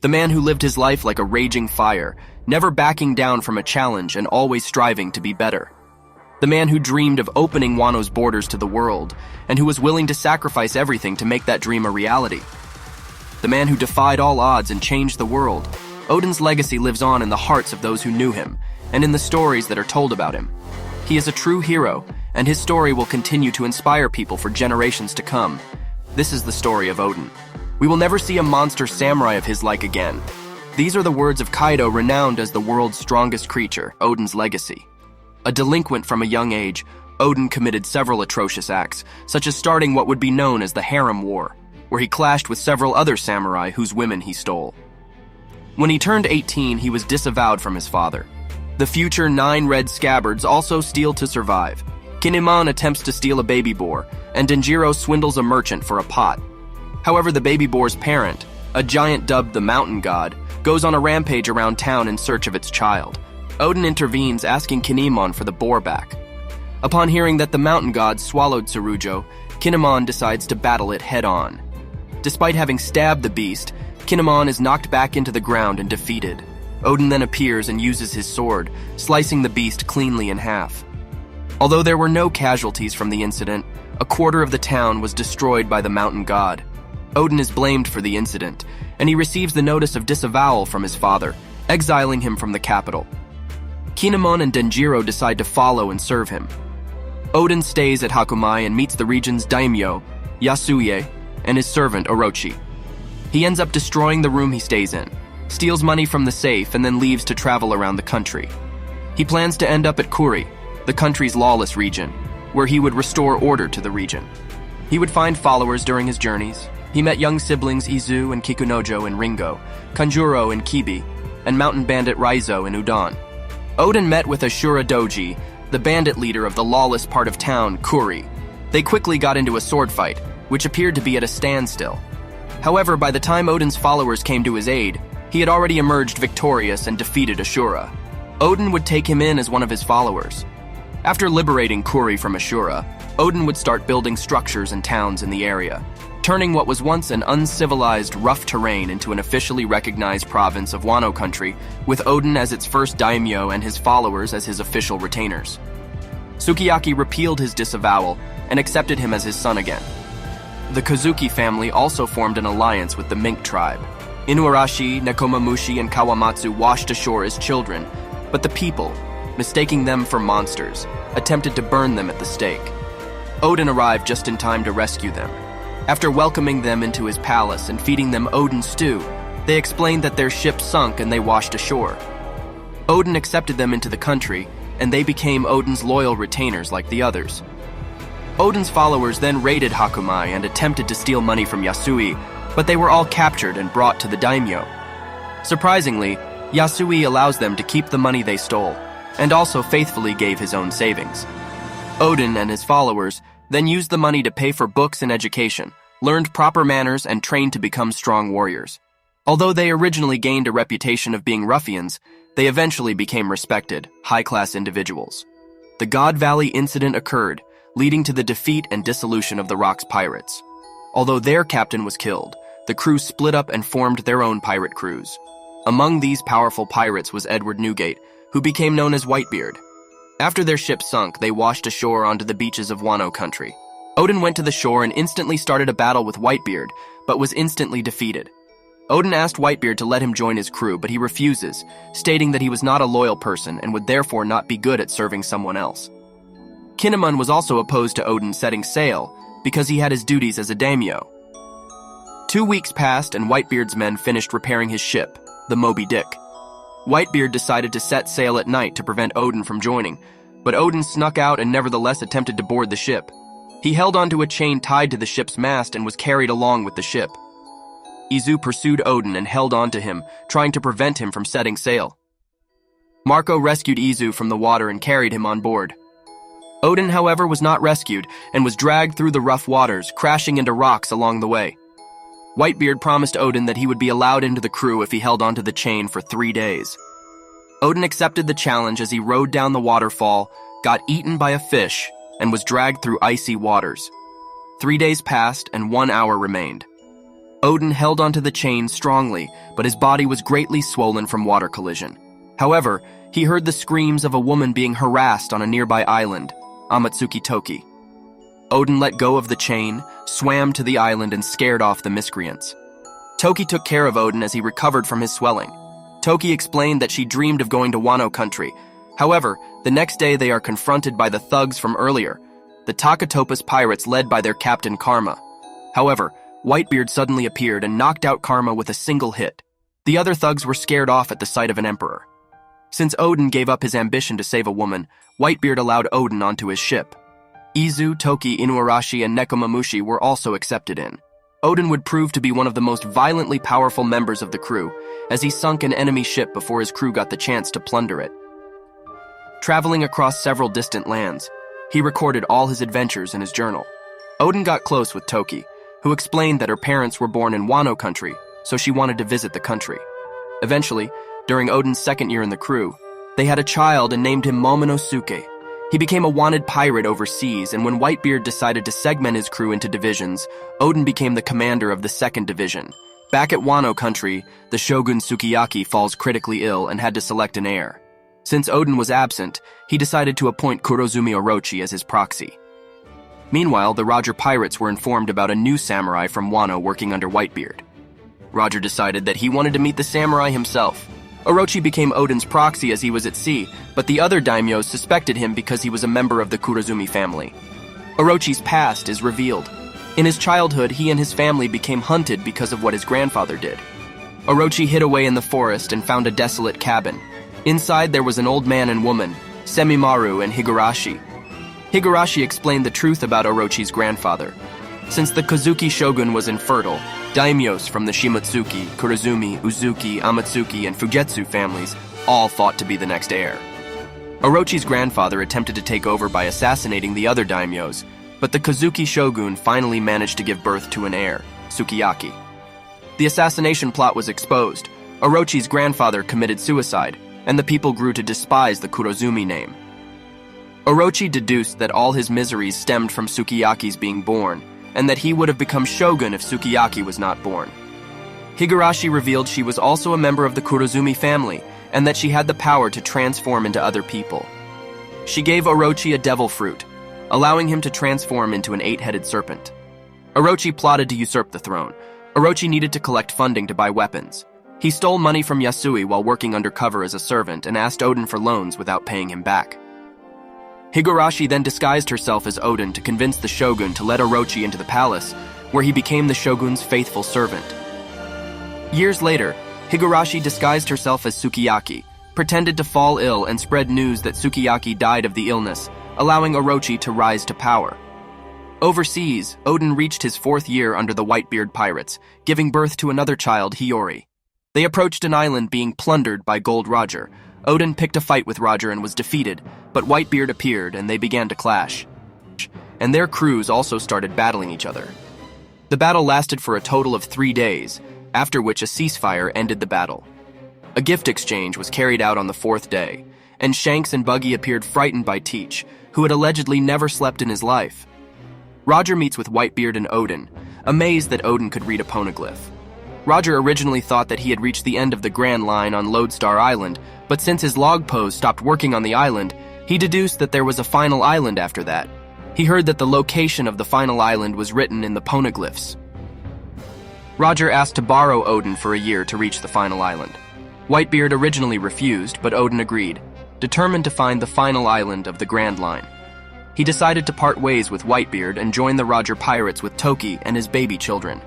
The man who lived his life like a raging fire, never backing down from a challenge and always striving to be better. The man who dreamed of opening Wano's borders to the world, and who was willing to sacrifice everything to make that dream a reality. The man who defied all odds and changed the world. Oden's legacy lives on in the hearts of those who knew him, and in the stories that are told about him. He is a true hero, and his story will continue to inspire people for generations to come. This is the story of Oden. We will never see a monster samurai of his like again. These are the words of Kaido, renowned as the world's strongest creature, Oden's legacy. A delinquent from a young age, Oden committed several atrocious acts, such as starting what would be known as the Harem War, where he clashed with several other samurai whose women he stole. When he turned 18, he was disavowed from his father. The future 9 red scabbards also steal to survive. Kinemon attempts to steal a baby boar, and Denjiro swindles a merchant for a pot. However, the baby boar's parent, a giant dubbed the Mountain God, goes on a rampage around town in search of its child. Oden intervenes, asking Kinemon for the boar back. Upon hearing that the Mountain God swallowed Tsurujo, Kinemon decides to battle it head-on. Despite having stabbed the beast, Kinemon is knocked back into the ground and defeated. Oden then appears and uses his sword, slicing the beast cleanly in half. Although there were no casualties from the incident, a quarter of the town was destroyed by the Mountain God. Oden is blamed for the incident, and he receives the notice of disavowal from his father, exiling him from the capital. Kinemon and Denjiro decide to follow and serve him. Oden stays at Hakumai and meets the region's daimyo, Yasuye, and his servant Orochi. He ends up destroying the room he stays in, steals money from the safe, and then leaves to travel around the country. He plans to end up at Kuri, the country's lawless region, where he would restore order to the region. He would find followers during his journeys. He met young siblings Izu and Kikunojo in Ringo, Kanjuro in Kibi, and mountain bandit Raizo in Udon. Oden met with Ashura Doji, the bandit leader of the lawless part of town, Kuri. They quickly got into a sword fight, which appeared to be at a standstill. However, by the time Oden's followers came to his aid, he had already emerged victorious and defeated Ashura. Oden would take him in as one of his followers. After liberating Kuri from Ashura, Oden would start building structures and towns in the area, turning what was once an uncivilized, rough terrain into an officially recognized province of Wano country, with Oden as its first daimyo and his followers as his official retainers. Sukiyaki repealed his disavowal and accepted him as his son again. The Kozuki family also formed an alliance with the Mink tribe. Inuarashi, Nekomamushi, and Kawamatsu washed ashore as children, but the people, mistaking them for monsters, attempted to burn them at the stake. Oden arrived just in time to rescue them. After welcoming them into his palace and feeding them Oden stew, they explained that their ship sunk and they washed ashore. Oden accepted them into the country, and they became Oden's loyal retainers like the others. Oden's followers then raided Hakumai and attempted to steal money from Yasui, but they were all captured and brought to the daimyo. Surprisingly, Yasui allows them to keep the money they stole, and also faithfully gave his own savings. Oden and his followers then used the money to pay for books and education, learned proper manners, and trained to become strong warriors. Although they originally gained a reputation of being ruffians, they eventually became respected, high-class individuals. The God Valley incident occurred, leading to the defeat and dissolution of the Rock's pirates. Although their captain was killed, the crew split up and formed their own pirate crews. Among these powerful pirates was Edward Newgate, who became known as Whitebeard. After their ship sunk, they washed ashore onto the beaches of Wano country. Oden went to the shore and instantly started a battle with Whitebeard, but was instantly defeated. Oden asked Whitebeard to let him join his crew, but he refuses, stating that he was not a loyal person and would therefore not be good at serving someone else. Kinemon was also opposed to Oden setting sail, because he had his duties as a daimyo. 2 weeks passed and Whitebeard's men finished repairing his ship, the Moby Dick. Whitebeard decided to set sail at night to prevent Oden from joining, but Oden snuck out and nevertheless attempted to board the ship. He held onto a chain tied to the ship's mast and was carried along with the ship. Izu pursued Oden and held on to him, trying to prevent him from setting sail. Marco rescued Izu from the water and carried him on board. Oden, however, was not rescued and was dragged through the rough waters, crashing into rocks along the way. Whitebeard promised Oden that he would be allowed into the crew if he held onto the chain for 3 days. Oden accepted the challenge as he rode down the waterfall, got eaten by a fish, and was dragged through icy waters. 3 days passed and 1 hour remained. Oden held onto the chain strongly, but his body was greatly swollen from water collision. However, he heard the screams of a woman being harassed on a nearby island, Amatsuki Toki. Oden let go of the chain, swam to the island, and scared off the miscreants. Toki took care of Oden as he recovered from his swelling. Toki explained that she dreamed of going to Wano country. However, the next day they are confronted by the thugs from earlier, the Takatopus pirates led by their captain Karma. However, Whitebeard suddenly appeared and knocked out Karma with a single hit. The other thugs were scared off at the sight of an emperor. Since Oden gave up his ambition to save a woman, Whitebeard allowed Oden onto his ship. Izu, Toki, Inuarashi, and Nekomamushi were also accepted in. Oden would prove to be one of the most violently powerful members of the crew, as he sunk an enemy ship before his crew got the chance to plunder it. Traveling across several distant lands, he recorded all his adventures in his journal. Oden got close with Toki, who explained that her parents were born in Wano country, so she wanted to visit the country. Eventually, during Oden's second year in the crew, they had a child and named him Momonosuke. He became a wanted pirate overseas, and when Whitebeard decided to segment his crew into divisions, Oden became the commander of the second division. Back at Wano country, the shogun Sukiyaki falls critically ill and had to select an heir. Since Oden was absent, he decided to appoint Kurozumi Orochi as his proxy. Meanwhile, the Roger pirates were informed about a new samurai from Wano working under Whitebeard. Roger decided that he wanted to meet the samurai himself. Orochi became Oden's proxy as he was at sea, but the other daimyos suspected him because he was a member of the Kurozumi family. Orochi's past is revealed. In his childhood, he and his family became hunted because of what his grandfather did. Orochi hid away in the forest and found a desolate cabin. Inside there was an old man and woman, Semimaru and Higurashi. Higurashi explained the truth about Orochi's grandfather. Since the Kozuki shogun was infertile, daimyos from the Shimotsuki, Kurozumi, Uzuki, Amatsuki, and Fugetsu families all fought to be the next heir. Orochi's grandfather attempted to take over by assassinating the other daimyos, but the Kozuki shogun finally managed to give birth to an heir, Sukiyaki. The assassination plot was exposed. Orochi's grandfather committed suicide, and the people grew to despise the Kurozumi name. Orochi deduced that all his miseries stemmed from Sukiyaki's being born, and that he would have become shogun if Sukiyaki was not born. Higurashi revealed she was also a member of the Kurozumi family, and that she had the power to transform into other people. She gave Orochi a devil fruit, allowing him to transform into an 8-headed serpent. Orochi plotted to usurp the throne. Orochi needed to collect funding to buy weapons. He stole money from Yasui while working undercover as a servant and asked Oden for loans without paying him back. Higurashi then disguised herself as Oden to convince the shogun to let Orochi into the palace, where he became the shogun's faithful servant. Years later, Higurashi disguised herself as Sukiyaki, pretended to fall ill, and spread news that Sukiyaki died of the illness, allowing Orochi to rise to power. Overseas, Oden reached his 4th year under the Whitebeard pirates, giving birth to another child, Hiyori. They approached an island being plundered by Gold Roger. Oden picked a fight with Roger and was defeated, but Whitebeard appeared and they began to clash. And their crews also started battling each other. The battle lasted for a total of 3 days, after which a ceasefire ended the battle. A gift exchange was carried out on the 4th day, and Shanks and Buggy appeared frightened by Teach, who had allegedly never slept in his life. Roger meets with Whitebeard and Oden, amazed that Oden could read a poneglyph. Roger originally thought that he had reached the end of the Grand Line on Lodestar Island, but since his log pose stopped working on the island, he deduced that there was a final island after that. He heard that the location of the final island was written in the poneglyphs. Roger asked to borrow Oden for a year to reach the final island. Whitebeard originally refused, but Oden agreed, determined to find the final island of the Grand Line. He decided to part ways with Whitebeard and join the Roger pirates with Toki and his baby children.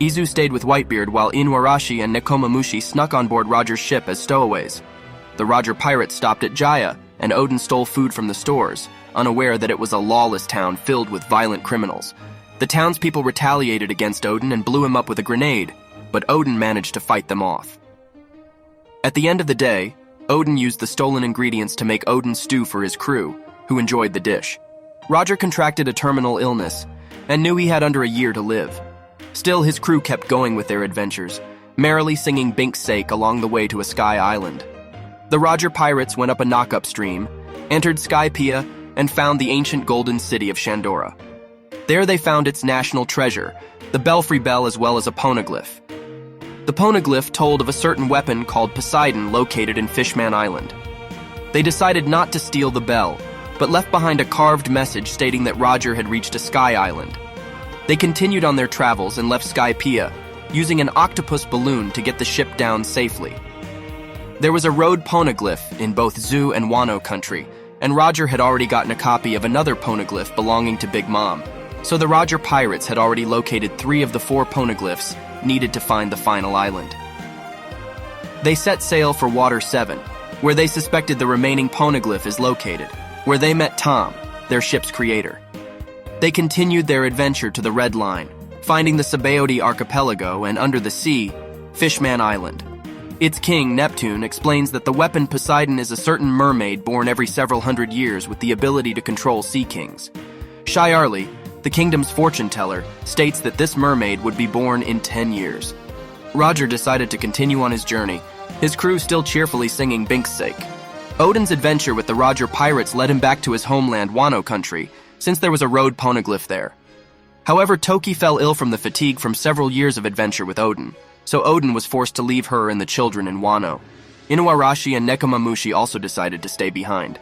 Izu stayed with Whitebeard while Inuarashi and Nekomamushi snuck on board Roger's ship as stowaways. The Roger pirates stopped at Jaya, and Oden stole food from the stores, unaware that it was a lawless town filled with violent criminals. The townspeople retaliated against Oden and blew him up with a grenade, but Oden managed to fight them off. At the end of the day, Oden used the stolen ingredients to make Oden stew for his crew, who enjoyed the dish. Roger contracted a terminal illness and knew he had under a year to live. Still, his crew kept going with their adventures, merrily singing Bink's sake along the way to a sky island. The Roger pirates went up a knock-up stream, entered Skypiea, and found the ancient golden city of Shandora. There they found its national treasure, the belfry bell as well as a poneglyph. The poneglyph told of a certain weapon called Poseidon located in Fishman Island. They decided not to steal the bell, but left behind a carved message stating that Roger had reached a sky island. They continued on their travels and left Skypiea, using an octopus balloon to get the ship down safely. There was a road poneglyph in both Zu and Wano country, and Roger had already gotten a copy of another poneglyph belonging to Big Mom, so the Roger pirates had already located 3 of the 4 poneglyphs needed to find the final island. They set sail for Water 7, where they suspected the remaining poneglyph is located, where they met Tom, their ship's creator. They continued their adventure to the Red Line, finding the Sabaody archipelago and under the sea, Fishman Island. Its king, Neptune, explains that the weapon Poseidon is a certain mermaid born every several hundred years with the ability to control sea kings. Shiarli, the kingdom's fortune teller, states that this mermaid would be born in 10 years. Roger decided to continue on his journey, his crew still cheerfully singing Bink's sake. Oden's adventure with the Roger pirates led him back to his homeland Wano country, since there was a road poneglyph there. However, Toki fell ill from the fatigue from several years of adventure with Oden, so Oden was forced to leave her and the children in Wano. Inuarashi and Nekomamushi also decided to stay behind.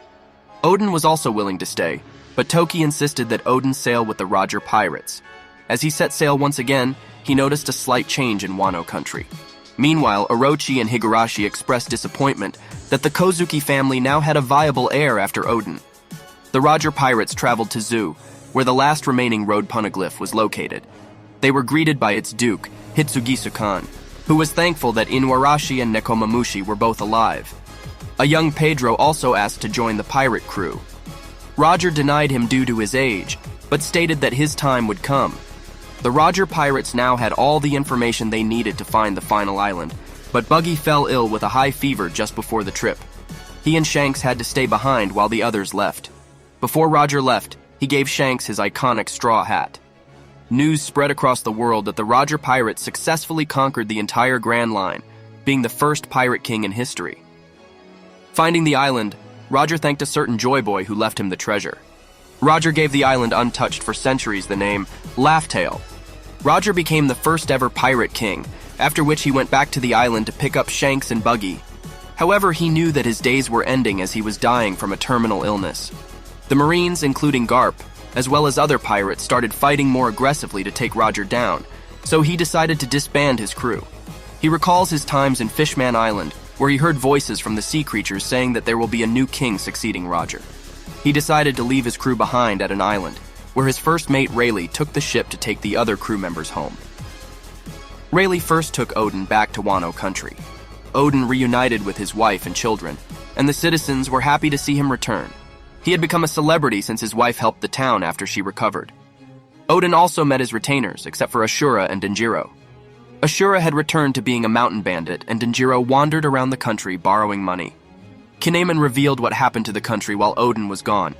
Oden was also willing to stay, but Toki insisted that Oden sail with the Roger pirates. As he set sail once again, he noticed a slight change in Wano country. Meanwhile, Orochi and Higurashi expressed disappointment that the Kozuki family now had a viable heir after Oden. The Roger pirates traveled to Zu, where the last remaining road poneglyph was located. They were greeted by its duke, Hitsugisu-kan, who was thankful that Inuarashi and Nekomamushi were both alive. A young Pedro also asked to join the pirate crew. Roger denied him due to his age, but stated that his time would come. The Roger pirates now had all the information they needed to find the final island, but Buggy fell ill with a high fever just before the trip. He and Shanks had to stay behind while the others left. Before Roger left, he gave Shanks his iconic straw hat. News spread across the world that the Roger pirates successfully conquered the entire Grand Line, being the first pirate king in history. Finding the island, Roger thanked a certain Joy Boy who left him the treasure. Roger gave the island untouched for centuries the name Laughtail. Roger became the first ever pirate king, after which he went back to the island to pick up Shanks and Buggy. However, he knew that his days were ending as he was dying from a terminal illness. The Marines, including Garp, as well as other pirates, started fighting more aggressively to take Roger down, so he decided to disband his crew. He recalls his times in Fishman Island, where he heard voices from the sea creatures saying that there will be a new king succeeding Roger. He decided to leave his crew behind at an island, where his first mate Rayleigh took the ship to take the other crew members home. Rayleigh first took Oden back to Wano country. Oden reunited with his wife and children, and the citizens were happy to see him return. He had become a celebrity since his wife helped the town after she recovered. Oden also met his retainers, except for Ashura and Denjiro. Ashura had returned to being a mountain bandit, and Denjiro wandered around the country borrowing money. Kinemon revealed what happened to the country while Oden was gone.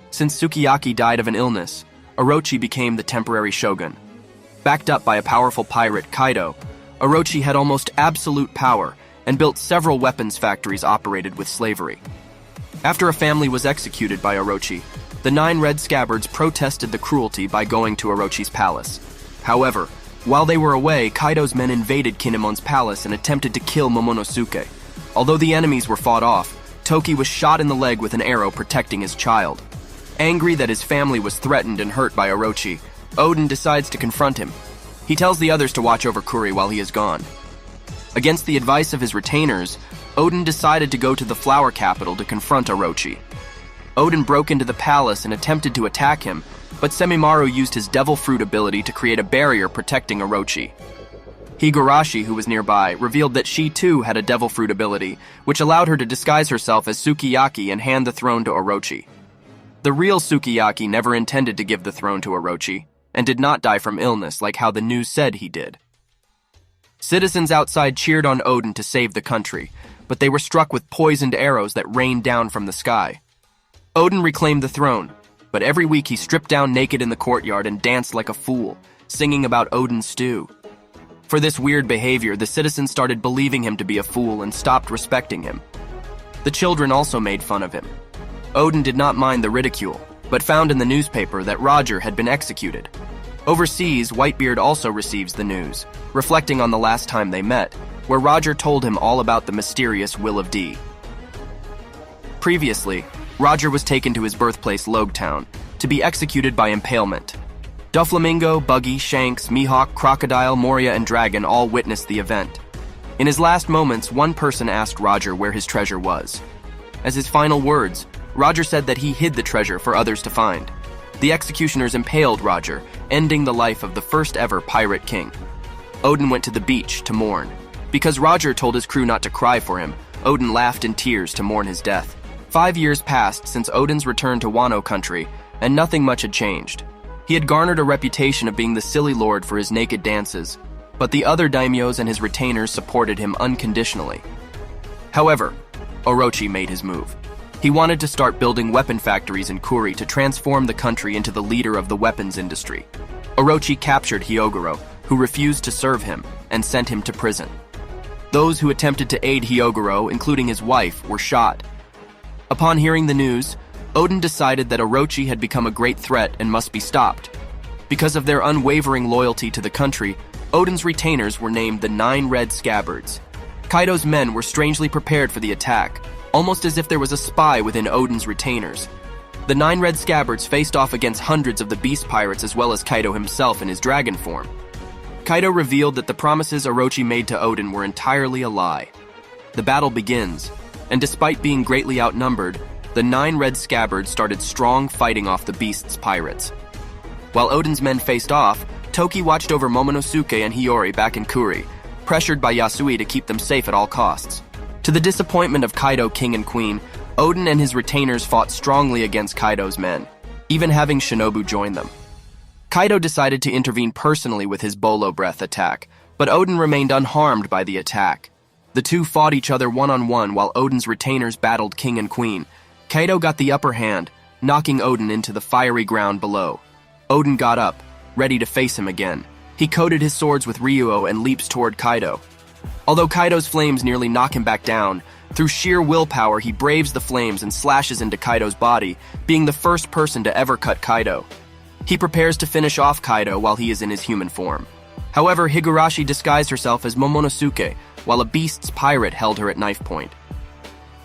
Since Sukiyaki died of an illness, Orochi became the temporary shogun. Backed up by a powerful pirate, Kaido, Orochi had almost absolute power and built several weapons factories operated with slavery. After a family was executed by Orochi, the 9 Red Scabbards protested the cruelty by going to Orochi's palace. However, while they were away, Kaido's men invaded Kinemon's palace and attempted to kill Momonosuke. Although the enemies were fought off, Toki was shot in the leg with an arrow protecting his child. Angry that his family was threatened and hurt by Orochi, Oden decides to confront him. He tells the others to watch over Kuri while he is gone. Against the advice of his retainers, Oden decided to go to the flower capital to confront Orochi. Oden broke into the palace and attempted to attack him, but Semimaru used his devil fruit ability to create a barrier protecting Orochi. Higurashi, who was nearby, revealed that she too had a devil fruit ability, which allowed her to disguise herself as Sukiyaki and hand the throne to Orochi. The real Sukiyaki never intended to give the throne to Orochi, and did not die from illness like how the news said he did. Citizens outside cheered on Oden to save the country, but they were struck with poisoned arrows that rained down from the sky. Oden reclaimed the throne, but every week he stripped down naked in the courtyard and danced like a fool, singing about Oden's stew. For this weird behavior, the citizens started believing him to be a fool and stopped respecting him. The children also made fun of him. Oden did not mind the ridicule, but found in the newspaper that Roger had been executed. Overseas, Whitebeard also receives the news, reflecting on the last time they met, where Roger told him all about the mysterious Will of D. Previously, Roger was taken to his birthplace Logetown to be executed by impalement. Doflamingo, Buggy, Shanks, Mihawk, Crocodile, Moria, and Dragon all witnessed the event. In his last moments, one person asked Roger where his treasure was. As his final words, Roger said that he hid the treasure for others to find. The executioners impaled Roger, ending the life of the first ever pirate king. Oden went to the beach to mourn. Because Roger told his crew not to cry for him, Oden laughed in tears to mourn his death. 5 years passed since Oden's return to Wano country, and nothing much had changed. He had garnered a reputation of being the silly lord for his naked dances, but the other daimyos and his retainers supported him unconditionally. However, Orochi made his move. He wanted to start building weapon factories in Kuri to transform the country into the leader of the weapons industry. Orochi captured Hyogoro, who refused to serve him, and sent him to prison. Those who attempted to aid Hyogoro, including his wife, were shot. Upon hearing the news, Oden decided that Orochi had become a great threat and must be stopped. Because of their unwavering loyalty to the country, Oden's retainers were named the 9 Red Scabbards. Kaido's men were strangely prepared for the attack, almost as if there was a spy within Oden's retainers. The 9 Red Scabbards faced off against hundreds of the beast pirates as well as Kaido himself in his dragon form. Kaido revealed that the promises Orochi made to Oden were entirely a lie. The battle begins, and despite being greatly outnumbered, the 9 Red Scabbards started strong fighting off the beast's pirates. While Oden's men faced off, Toki watched over Momonosuke and Hiyori back in Kuri, pressured by Yasui to keep them safe at all costs. To the disappointment of Kaido, King and Queen, Oden and his retainers fought strongly against Kaido's men, even having Shinobu join them. Kaido decided to intervene personally with his Bolo Breath attack, but Oden remained unharmed by the attack. The two fought each other one-on-one while Oden's retainers battled King and Queen. Kaido got the upper hand, knocking Oden into the fiery ground below. Oden got up, ready to face him again. He coated his swords with Ryuo and leaps toward Kaido. Although Kaido's flames nearly knock him back down, through sheer willpower he braves the flames and slashes into Kaido's body, being the first person to ever cut Kaido. He prepares to finish off Kaido while he is in his human form. However, Higurashi disguised herself as Momonosuke, while a beast's pirate held her at knife point.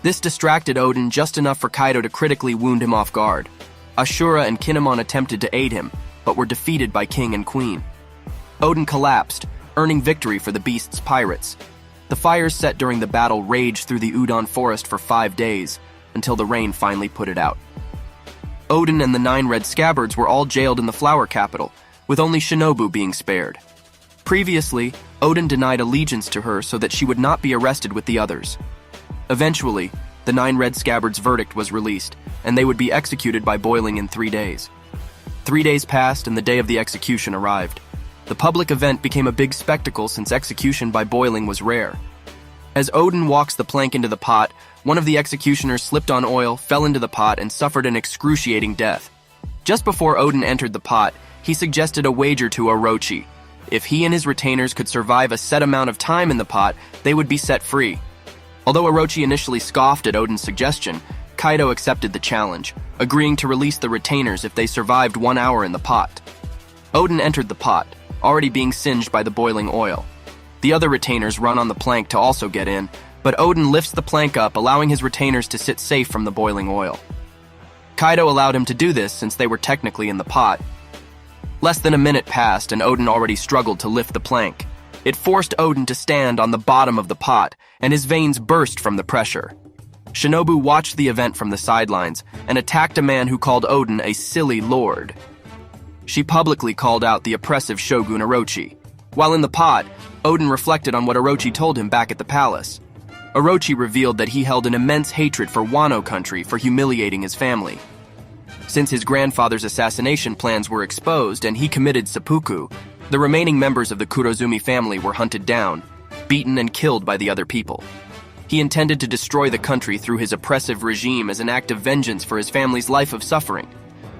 This distracted Oden just enough for Kaido to critically wound him off guard. Ashura and Kinemon attempted to aid him, but were defeated by King and Queen. Oden collapsed, earning victory for the beast's pirates. The fires set during the battle raged through the Udon forest for 5 days, until the rain finally put it out. Oden and the 9 Red Scabbards were all jailed in the Flower Capital, with only Shinobu being spared. Previously, Oden denied allegiance to her so that she would not be arrested with the others. Eventually, the 9 Red Scabbards' verdict was released, and they would be executed by boiling in 3 days. 3 days passed and the day of the execution arrived. The public event became a big spectacle since execution by boiling was rare. As Oden walks the plank into the pot, one of the executioners slipped on oil, fell into the pot, and suffered an excruciating death. Just before Oden entered the pot, he suggested a wager to Orochi. If he and his retainers could survive a set amount of time in the pot, they would be set free. Although Orochi initially scoffed at Oden's suggestion, Kaido accepted the challenge, agreeing to release the retainers if they survived 1 hour in the pot. Oden entered the pot, already being singed by the boiling oil. The other retainers run on the plank to also get in, but Oden lifts the plank up, allowing his retainers to sit safe from the boiling oil. Kaido allowed him to do this since they were technically in the pot. Less than a minute passed and Oden already struggled to lift the plank. It forced Oden to stand on the bottom of the pot, and his veins burst from the pressure. Shinobu watched the event from the sidelines and attacked a man who called Oden a silly lord. She publicly called out the oppressive Shogun Orochi. While in the pot, Oden reflected on what Orochi told him back at the palace. Orochi revealed that he held an immense hatred for Wano country for humiliating his family. Since his grandfather's assassination plans were exposed and he committed seppuku, the remaining members of the Kurozumi family were hunted down, beaten and killed by the other people. He intended to destroy the country through his oppressive regime as an act of vengeance for his family's life of suffering.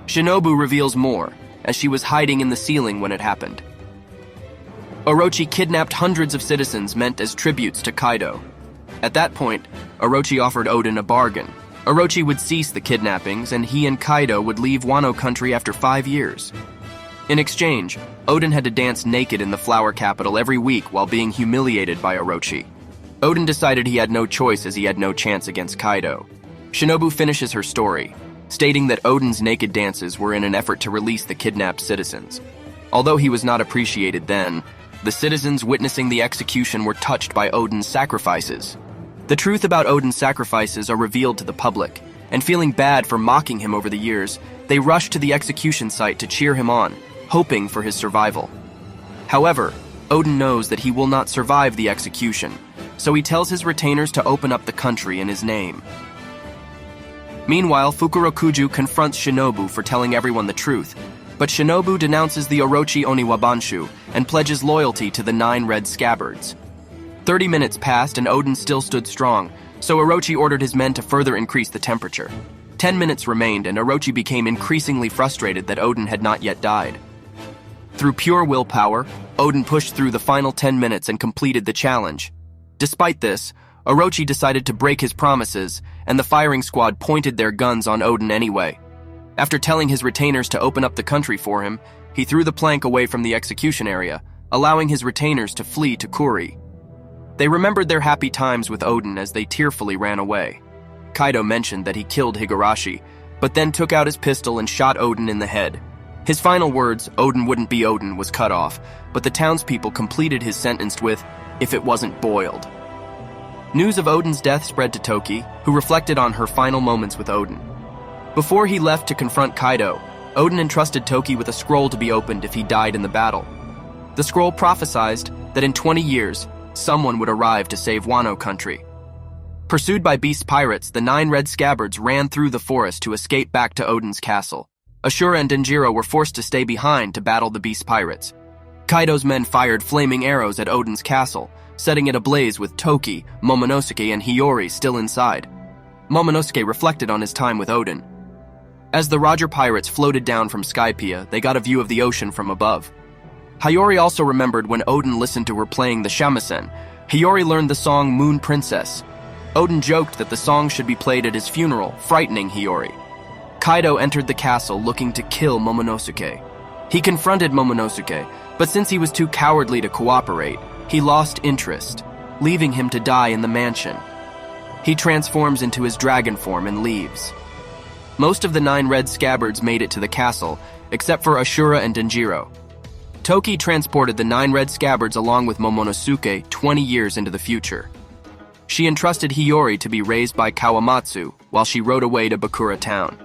Shinobu reveals more, as she was hiding in the ceiling when it happened. Orochi kidnapped hundreds of citizens meant as tributes to Kaido. At that point, Orochi offered Oden a bargain. Orochi would cease the kidnappings and he and Kaido would leave Wano country after 5 years. In exchange, Oden had to dance naked in the flower capital every week while being humiliated by Orochi. Oden decided he had no choice as he had no chance against Kaido. Shinobu finishes her story, stating that Oden's naked dances were in an effort to release the kidnapped citizens. Although he was not appreciated then, the citizens witnessing the execution were touched by Oden's sacrifices. The truth about Oden's sacrifices are revealed to the public, and feeling bad for mocking him over the years, they rush to the execution site to cheer him on, hoping for his survival. However, Oden knows that he will not survive the execution, so he tells his retainers to open up the country in his name. Meanwhile, Fukurokuju confronts Shinobu for telling everyone the truth, but Shinobu denounces the Orochi Oniwabanshu and pledges loyalty to the 9 red scabbards. 30 minutes passed and Oden still stood strong, so Orochi ordered his men to further increase the temperature. 10 minutes remained and Orochi became increasingly frustrated that Oden had not yet died. Through pure willpower, Oden pushed through the final 10 minutes and completed the challenge. Despite this, Orochi decided to break his promises, and the firing squad pointed their guns on Oden anyway. After telling his retainers to open up the country for him, he threw the plank away from the execution area, allowing his retainers to flee to Kuri. They remembered their happy times with Oden as they tearfully ran away. Kaido mentioned that he killed Higurashi, but then took out his pistol and shot Oden in the head. His final words, "Oden wouldn't be Oden," was cut off, but the townspeople completed his sentence with, "if it wasn't boiled." News of Oden's death spread to Toki, who reflected on her final moments with Oden. Before he left to confront Kaido, Oden entrusted Toki with a scroll to be opened if he died in the battle. The scroll prophesied that in 20 years, someone would arrive to save Wano country. Pursued by beast pirates, the 9 red scabbards ran through the forest to escape back to Oden's castle. Ashura and Denjiro were forced to stay behind to battle the beast pirates. Kaido's men fired flaming arrows at Oden's castle, setting it ablaze with Toki, Momonosuke, and Hiyori still inside. Momonosuke reflected on his time with Oden. As the Roger pirates floated down from Skypiea, they got a view of the ocean from above. Hiyori also remembered when Oden listened to her playing the shamisen. Hiyori learned the song Moon Princess. Oden joked that the song should be played at his funeral, frightening Hiyori. Kaido entered the castle looking to kill Momonosuke. He confronted Momonosuke, but since he was too cowardly to cooperate, he lost interest, leaving him to die in the mansion. He transforms into his dragon form and leaves. Most of the 9 red scabbards made it to the castle, except for Ashura and Denjiro. Toki transported the 9 red scabbards along with Momonosuke 20 years into the future. She entrusted Hiyori to be raised by Kawamatsu while she rode away to Bakura town.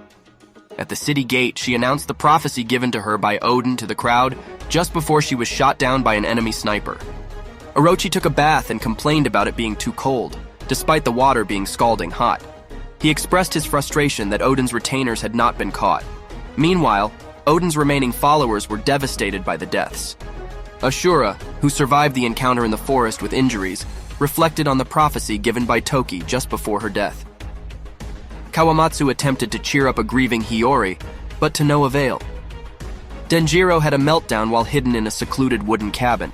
At the city gate, she announced the prophecy given to her by Oden to the crowd just before she was shot down by an enemy sniper. Orochi took a bath and complained about it being too cold, despite the water being scalding hot. He expressed his frustration that Oden's retainers had not been caught. Meanwhile, Oden's remaining followers were devastated by the deaths. Ashura, who survived the encounter in the forest with injuries, reflected on the prophecy given by Toki just before her death. Kawamatsu attempted to cheer up a grieving Hiyori, but to no avail. Denjiro had a meltdown while hidden in a secluded wooden cabin.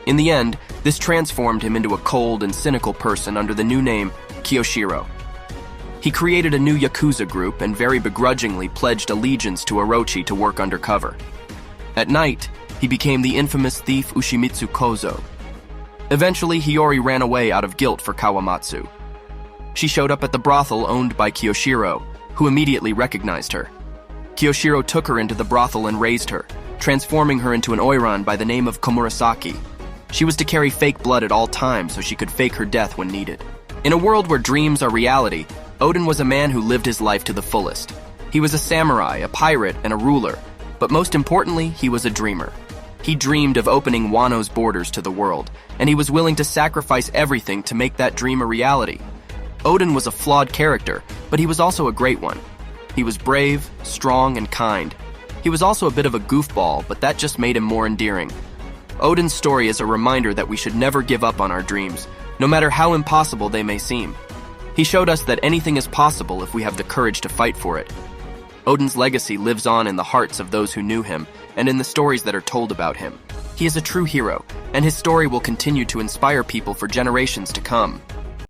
In the end, this transformed him into a cold and cynical person under the new name Kiyoshiro. He created a new Yakuza group and very begrudgingly pledged allegiance to Orochi to work undercover. At night, he became the infamous thief Ushimitsu Kozo. Eventually, Hiyori ran away out of guilt for Kawamatsu. She showed up at the brothel owned by Kiyoshiro, who immediately recognized her. Kiyoshiro took her into the brothel and raised her, transforming her into an oiran by the name of Komurasaki. She was to carry fake blood at all times so she could fake her death when needed. In a world where dreams are reality, Oden was a man who lived his life to the fullest. He was a samurai, a pirate, and a ruler, but most importantly, he was a dreamer. He dreamed of opening Wano's borders to the world, and he was willing to sacrifice everything to make that dream a reality. Oden was a flawed character, but he was also a great one. He was brave, strong, and kind. He was also a bit of a goofball, but that just made him more endearing. Oden's story is a reminder that we should never give up on our dreams, no matter how impossible they may seem. He showed us that anything is possible if we have the courage to fight for it. Oden's legacy lives on in the hearts of those who knew him, and in the stories that are told about him. He is a true hero, and his story will continue to inspire people for generations to come.